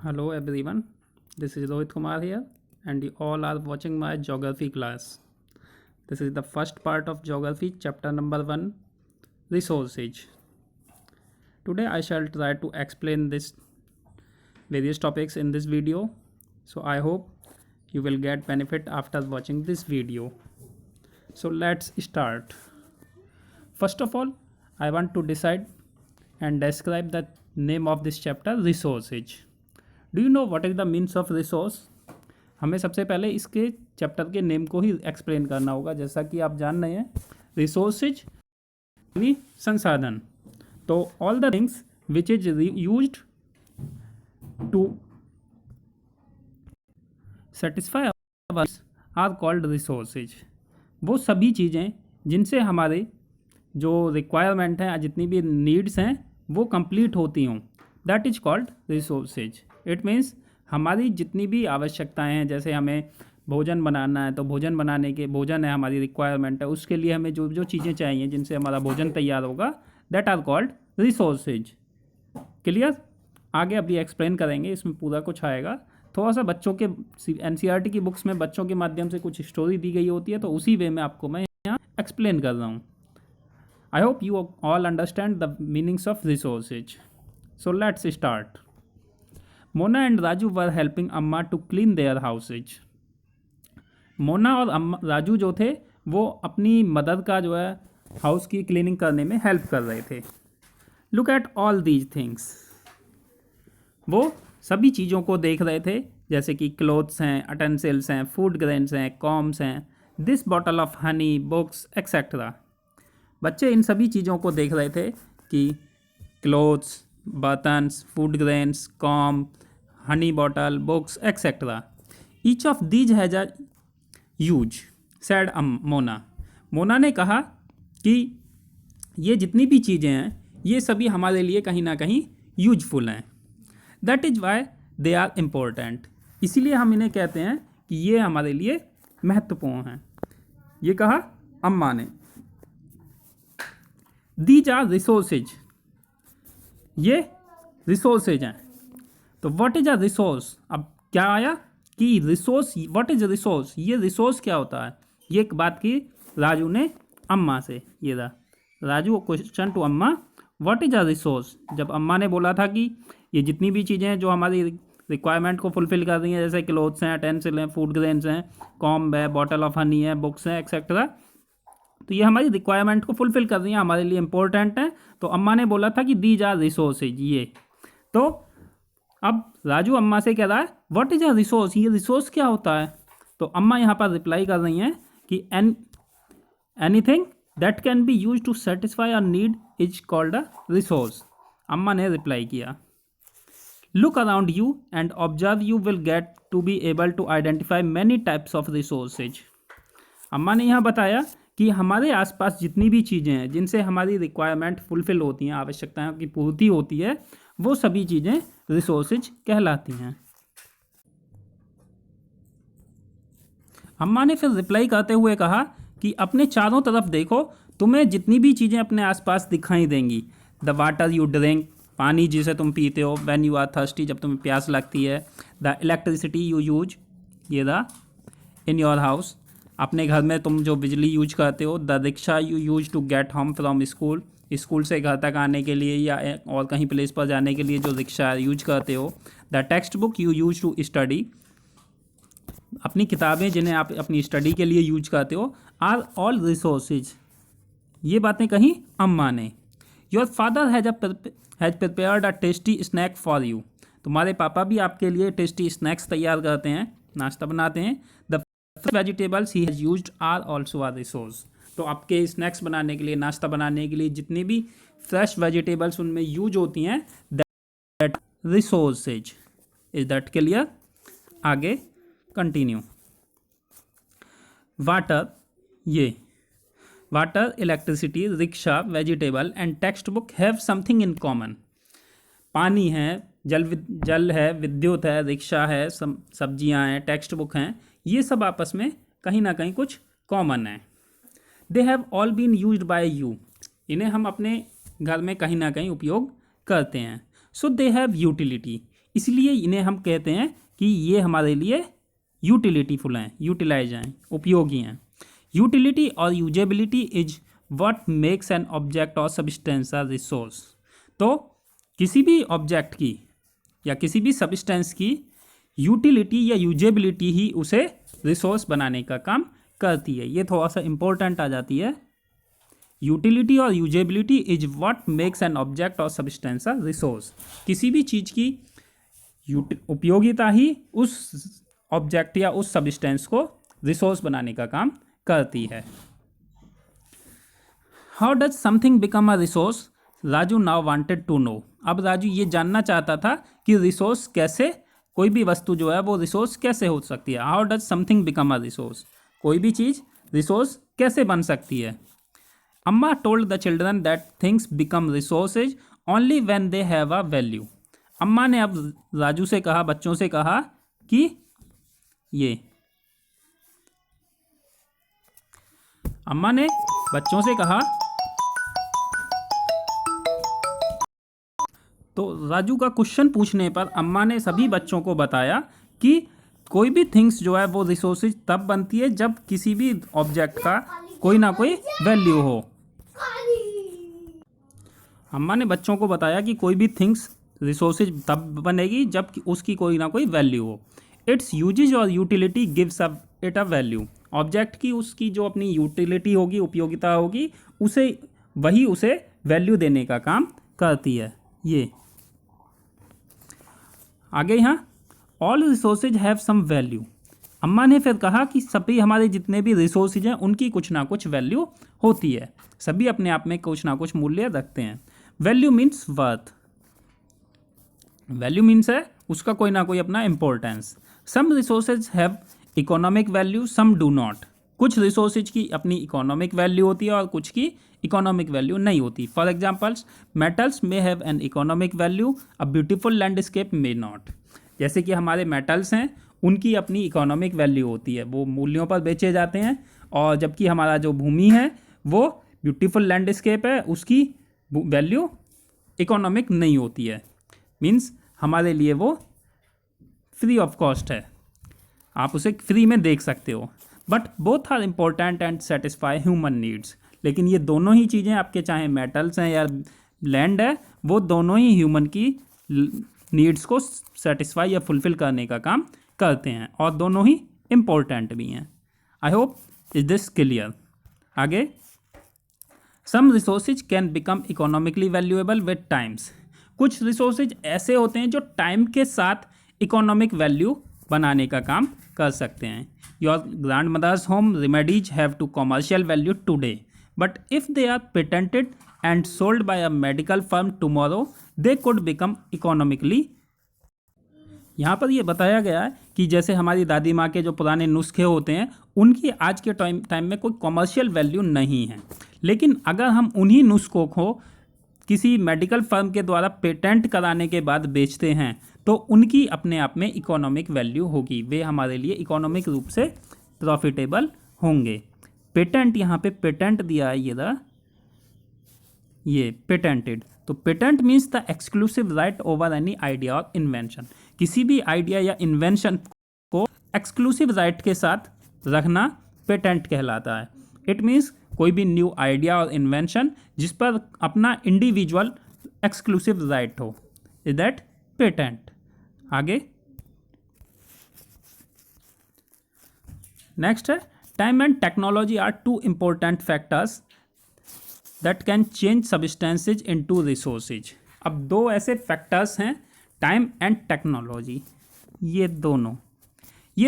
Hello everyone, this is Rohit Kumar here, and you all are watching my geography class. This is the first part of geography, chapter number 1, resources. Today I shall try to explain this various topics in this video. So I hope you will get benefit after watching this video. So let's start. First of all, I want to decide and describe the name of this chapter, resources. Do you know what is the means of resource. हमें सबसे पहले इसके chapter के name को ही explain करना होगा। जैसा कि आप जान रहे हैं, रिसोर्सेज यानी संसाधन। तो all the things which is used to satisfy are called resources. वो सभी चीज़ें जिनसे हमारे जो रिक्वायरमेंट हैं, जितनी भी नीड्स हैं, वो कंप्लीट होती हों, that is called resources. It means हमारी जितनी भी आवश्यकताएं हैं, जैसे हमें भोजन बनाना है तो भोजन बनाने के भोजन है हमारी रिक्वायरमेंट है, उसके लिए हमें जो जो चीज़ें चाहिए जिनसे हमारा भोजन तैयार होगा, that are called resources. Clear? आगे अभी एक्सप्लेन करेंगे, इसमें पूरा कुछ आएगा। थोड़ा सा बच्चों के एनसीईआरटी की बुक्स में बच्चों के माध्यम से कुछ स्टोरी दी गई होती है, तो उसी वे में आपको मैं यहाँ एक्सप्लेन कर रहा हूँ। I hope you all understand the meanings of resources. So let's start. Mona and Raju were helping Amma to clean their houses. Mona और अम्मा राजू जो थे वो अपनी मदर का जो है हाउस की क्लीनिंग करने में हेल्प कर रहे थे। Look at all these things. वो सभी चीज़ों को देख रहे थे, जैसे कि क्लोथ्स हैं, अटेंसिल्स हैं, फूड ग्रेन्स हैं, कॉम्स हैं, this bottle of honey, books etcetera. बच्चे इन सभी चीज़ों को देख रहे थे कि क्लोथ्स, बर्तन्स, food grains, comb, honey bottle, books etcetera. Each of these has a use, said Mona. Mona ने कहा कि ये जितनी भी चीज़ें हैं ये सभी हमारे लिए कहीं ना कहीं यूजफुल हैं। That is why they are important. इसीलिए हम इन्हें कहते हैं कि ये हमारे लिए महत्वपूर्ण हैं। ये कहा अम्मा ने। दीज आर रिसोर्सेज, ये रिसोर्सेज हैं। तो व्हाट इज अ रिसोर्स? अब क्या आया कि रिसोर्स, व्हाट इज रिसोर्स, ये रिसोर्स क्या होता है? ये एक बात की राजू ने अम्मा से। ये रहा राजू क्वेश्चन टू अम्मा, व्हाट इज अ रिसोर्स। जब अम्मा ने बोला था कि ये जितनी भी चीज़ें हैं जो हमारी रिक्वायरमेंट को फुलफिल कर रही हैं, जैसे क्लोथ्स हैं, टेंसिल हैं, फूड ग्रेन्स हैं, कॉम्ब है, बॉटल ऑफ हनी है, बुक्स हैं एक्सेट्रा, तो ये हमारी रिक्वायरमेंट को फुलफिल कर रही हैं, हमारे लिए इंपॉर्टेंट है। तो अम्मा ने बोला था कि दीज आर रिसोर्सेज। ये तो अब राजू अम्मा से कह रहा है व्हाट इज अ रिसोर्स, ये रिसोर्स क्या होता है? तो अम्मा यहाँ पर रिप्लाई कर रही हैं कि anything that can be use to satisfy a need is called a resource. अम्मा ने रिप्लाई किया, look around you and observe, you will get to be able to identify many types of resources. अम्मा ने यहाँ बताया कि हमारे आसपास जितनी भी चीज़ें हैं जिनसे हमारी रिक्वायरमेंट फुलफिल होती हैं, आवश्यकताओं की पूर्ति होती है, वो सभी चीज़ें रिसोर्सेज कहलाती हैं। अम्मा ने फिर रिप्लाई करते हुए कहा कि अपने चारों तरफ देखो, तुम्हें जितनी भी चीज़ें अपने आसपास दिखाई देंगी। द वाटर यू ड्रिंक, पानी जिसे तुम पीते हो, व्हेन यू आर थर्स्टी, जब तुम्हें प्यास लगती है, द इलेक्ट्रिसिटी यू यूज, ये द इन योर हाउस, अपने घर में तुम जो बिजली यूज करते हो, the rickshaw you use to get home from school, school से घर तक आने के लिए या और कहीं प्लेस पर जाने के लिए जो रिक्शा यूज करते हो, the textbook you use to study, अपनी किताबें जिन्हें आप अपनी स्टडी के लिए यूज करते हो, आर ऑल रिसोर्सेज। ये बातें कहीं अम्मा ने। Your father has prepared a tasty snack for you, तुम्हारे पापा भी आपके लिए टेस्टी स्नैक्स तैयार करते हैं, नाश्ता बनाते हैं। The vegetables he has used are also are resource, तो आपके स्नैक्स बनाने के लिए, नाश्ता बनाने के लिए जितनी भी फ्रेश वेजिटेबल्स उनमें यूज होती हैं, that resources. Is that clear? आगे कंटिन्यू। वाटर, ये water, electricity, rickshaw, vegetable and text book have something in common. पानी है, जल है, विद्युत है, रिक्शा है, सब्जियां हैं, टेक्स्ट बुक हैं, ये सब आपस में कहीं ना कहीं कुछ कॉमन है। They have all been used by you, इन्हें हम अपने घर में कहीं ना कहीं उपयोग करते हैं। सो दे हैव यूटिलिटी, इसलिए इन्हें हम कहते हैं कि ये हमारे लिए यूटिलिटीफुल हैं, यूटिलाइज हैं, उपयोगी हैं। यूटिलिटी और usability is what makes an object और सब्सटेंस अ रिसोर्स। तो किसी भी ऑब्जेक्ट की या किसी भी सब्सटेंस की यूटिलिटी या यूजेबिलिटी ही उसे रिसोर्स बनाने का काम करती है। ये थोड़ा सा इम्पोर्टेंट आ जाती है। यूटिलिटी और usability is what makes an object और सब्सटेंस अ रिसोर्स। किसी भी चीज़ की उपयोगिता ही उस ऑब्जेक्ट या उस सब्सटेंस को रिसोर्स बनाने का काम करती है। How does something become a resource? Raju now wanted to know. अब राजू ये जानना चाहता था कि रिसोर्स कैसे, कोई भी वस्तु जो है वो रिसोर्स कैसे हो सकती है। How does something become a resource? कोई भी चीज़ रिसोर्स कैसे बन सकती है। अम्मा told the children that things become resources only when they have a value. अम्मा ने अब राजू से कहा, बच्चों से कहा कि ये अम्मा ने बच्चों से कहा, तो राजू का क्वेश्चन पूछने पर अम्मा ने सभी बच्चों को बताया कि कोई भी थिंग्स जो है वो रिसोर्सेज तब बनती है जब किसी भी ऑब्जेक्ट का कोई ना कोई वैल्यू हो। अम्मा ने बच्चों को बताया कि कोई भी थिंग्स रिसोर्सेज तब बनेगी जब उसकी कोई ना कोई वैल्यू हो। इट्स यूजेज और utility gives it a value. Object की उसकी जो अपनी यूटिलिटी होगी, उपयोगिता होगी, वही उसे वैल्यू देने का काम करती है। ये आगे यहाँ all resources have some value. अम्मा ने फिर कहा कि सभी हमारे जितने भी रिसोर्सेज हैं उनकी कुछ ना कुछ वैल्यू होती है, सभी अपने आप में कुछ ना कुछ मूल्य रखते हैं। Value means worth. Value means है उसका कोई ना कोई अपना importance. Some resources have economic value, some do not. कुछ रिसोर्सेज की अपनी इकोनॉमिक वैल्यू होती है और कुछ की इकोनॉमिक वैल्यू नहीं होती। For examples, metals may have an economic value, a beautiful landscape may not. जैसे कि हमारे मेटल्स हैं, उनकी अपनी इकोनॉमिक वैल्यू होती है, वो मूल्यों पर बेचे जाते हैं, और जबकि हमारा जो भूमि है वो ब्यूटीफुल लैंडस्केप है, उसकी वैल्यू इकोनॉमिक नहीं होती है। मीन्स हमारे लिए वो फ्री ऑफ कॉस्ट है, आप उसे फ्री में देख सकते हो। But both are important and satisfy human needs. लेकिन ये दोनों ही चीज़ें, आपके चाहे मेटल्स हैं या लैंड है, वो दोनों ही ह्यूमन की नीड्स को सेटिस्फाई या फुलफिल करने का काम करते हैं, और दोनों ही इम्पोर्टेंट भी हैं। I hope is this clear. आगे, some resources can become economically valuable with times. कुछ रिसोर्सेज ऐसे होते हैं जो टाइम के साथ इकोनॉमिक वैल्यू बनाने का काम कर सकते हैं। Your grandmother's home remedies have to commercial value today, but if they are patented and sold by a medical firm tomorrow, they could become economically. यहाँ पर ये बताया गया है कि जैसे हमारी दादी माँ के जो पुराने नुस्खे होते हैं, उनकी आज के टाइम में कोई कॉमर्शियल वैल्यू नहीं है, लेकिन अगर हम उन्हीं नुस्खों को किसी मेडिकल फर्म के द्वारा पेटेंट कराने के बाद बेचते हैं तो उनकी अपने आप में इकोनॉमिक वैल्यू होगी, वे हमारे लिए इकोनॉमिक रूप से प्रॉफिटेबल होंगे। पेटेंट, यहाँ पे पेटेंट दिया है, ये पेटेंटेड। तो patent means the exclusive right over any idea और इन्वेंशन। किसी भी आइडिया या इन्वेंशन को एक्सक्लूसिव राइट के साथ रखना पेटेंट कहलाता है। इट मीन्स कोई भी न्यू आइडिया और इन्वेंशन जिस पर अपना इंडिविजुअल एक्सक्लूसिव राइट हो, इज दैट पेटेंट। आगे नेक्स्ट है, time and technology are two important factors that can change substances into resources. अब दो ऐसे फैक्टर्स हैं, टाइम एंड टेक्नोलॉजी। ये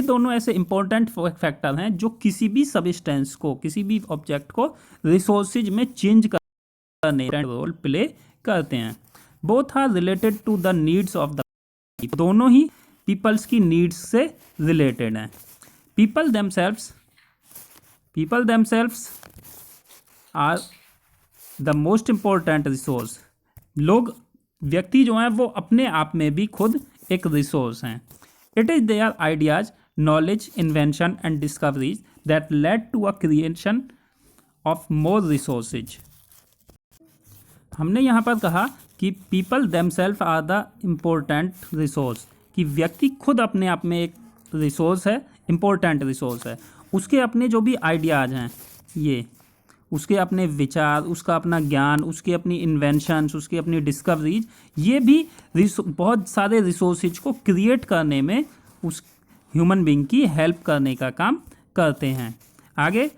दोनों ऐसे इंपॉर्टेंट फैक्टर हैं जो किसी भी सब्सटेंस को, किसी भी ऑब्जेक्ट को रिसोर्सेज में चेंज करने का रोल प्ले करते हैं। Both are related to the needs of the, दोनों ही पीपल्स की नीड्स से रिलेटेड हैं। People themselves are the most important resource. लोग, व्यक्ति जो हैं वो अपने आप में भी खुद एक रिसोर्स हैं। It is their ideas, knowledge, invention and discoveries that led to a creation of more resources. हमने यहाँ पर कहा कि people themself are the important resource, कि व्यक्ति खुद अपने आप में एक रिसोर्स है, इम्पोर्टेंट रिसोर्स है। उसके अपने जो भी आइडियाज़ हैं, ये उसके अपने विचार, उसका अपना ज्ञान, उसकी अपनी इन्वेंशंस, उसकी अपनी डिस्कवरीज, ये भी बहुत सारे रिसोर्सेज को क्रिएट करने में उस ह्यूमन बीइंग की हेल्प करने का काम करते हैं। आगे,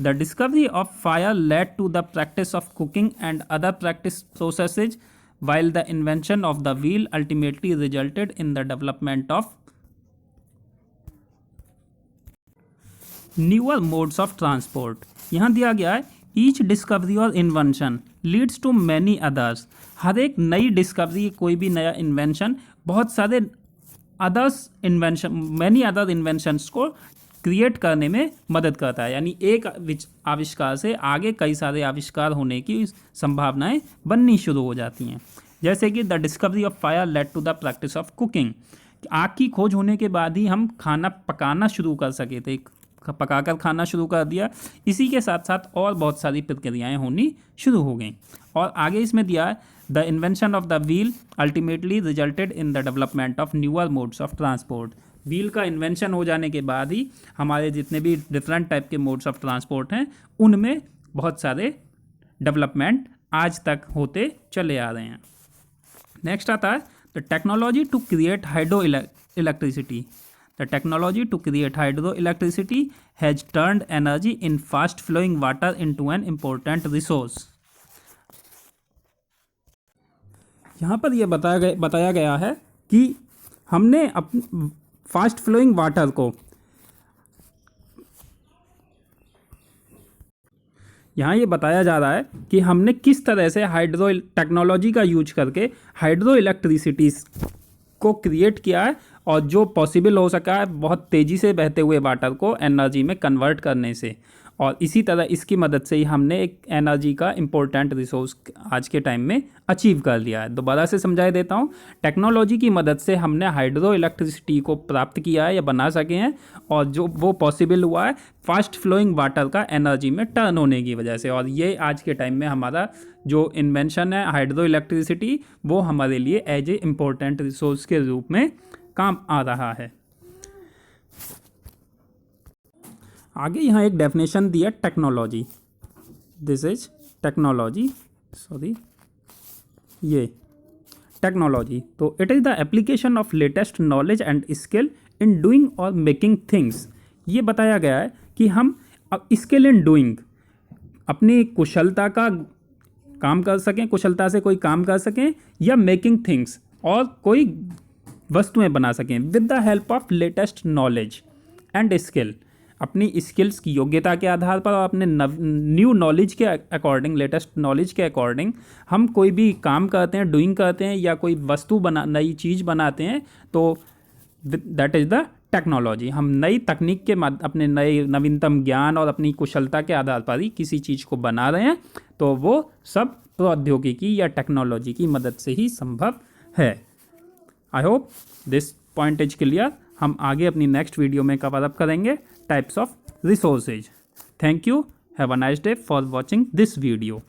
the discovery of fire led to the practice of cooking and other practice processes, while the invention of the wheel ultimately resulted in the development of newer modes of transport। यहाँ दिया गया है ईच डिस्कवरी और invention leads to many others. हर एक नई discovery, कोई भी नया इन्वेंशन बहुत सारे others invention, many other inventions को क्रिएट करने में मदद करता है। यानी एक आविष्कार से आगे कई सारे आविष्कार होने की संभावनाएं बननी शुरू हो जाती हैं। जैसे कि the discovery of fire led to the practice of cooking, आग की खोज होने के बाद ही हम खाना पकाना शुरू कर सके थे, पकाकर खाना शुरू कर दिया। इसी के साथ साथ और बहुत सारी प्रक्रियाएं होनी शुरू हो गई। और आगे इसमें दिया है the invention of the wheel ultimately resulted in the development of newer modes of transport. Wheel का इन्वेंशन हो जाने के बाद ही हमारे जितने भी डिफरेंट टाइप के मोड्स ऑफ ट्रांसपोर्ट हैं उनमें बहुत सारे डेवलपमेंट आज तक होते चले आ रहे हैं। नेक्स्ट आता है the technology to create hydroelectricity. The technology to create hydroelectricity has turned energy in fast flowing water into an important resource. यहाँ पर यह बताया गया है कि हमने फास्ट फ्लोइंग वाटर को, यहाँ ये बताया जा रहा है कि हमने किस तरह से हाइड्रो टेक्नोलॉजी का यूज करके हाइड्रो इलेक्ट्रिसिटीज़ को क्रिएट किया है, और जो पॉसिबल हो सका है बहुत तेज़ी से बहते हुए वाटर को एनर्जी में कन्वर्ट करने से। और इसी तरह इसकी मदद से ही हमने एक एनर्जी का इम्पोर्टेंट रिसोर्स आज के टाइम में अचीव कर लिया है। दोबारा से समझा देता हूँ, टेक्नोलॉजी की मदद से हमने हाइड्रो इलेक्ट्रिसिटी को प्राप्त किया है या बना सके हैं, और जो वो पॉसिबल हुआ है फास्ट फ्लोइंग वाटर का एनर्जी में टर्न होने की वजह से। और ये आज के टाइम में हमारा जो इन्वेंशन है हाइड्रो इलेक्ट्रिसिटी, वो हमारे लिए एज ए इम्पोर्टेंट रिसोर्स के रूप में काम आ रहा है। आगे यहाँ एक डेफिनेशन दिया टेक्नोलॉजी। दिस इज टेक्नोलॉजी, ये टेक्नोलॉजी। तो it is the application of latest knowledge and skill in doing और मेकिंग थिंग्स। ये बताया गया है कि हम स्किल इन डूइंग, अपनी कुशलता का काम कर सकें, कुशलता से कोई काम कर सकें, या मेकिंग थिंग्स, और कोई वस्तुएं बना सकें with the help of latest knowledge and skill. अपनी स्किल्स की योग्यता के आधार पर और अपने न्यू नॉलेज के अकॉर्डिंग, लेटेस्ट नॉलेज के अकॉर्डिंग हम कोई भी काम करते हैं, डूइंग करते हैं, या कोई वस्तु नई चीज़ बनाते हैं, तो दैट इज़ द टेक्नोलॉजी। हम नई तकनीक के अपने नए नवीनतम ज्ञान और अपनी कुशलता के आधार पर ही किसी चीज़ को बना रहे हैं, तो वो सब प्रौद्योगिकी या टेक्नोलॉजी की मदद से ही संभव है। I hope this point is clear. हम आगे अपनी नेक्स्ट वीडियो में कवर अप करेंगे types of resources. Thank you, have a nice day for watching this video.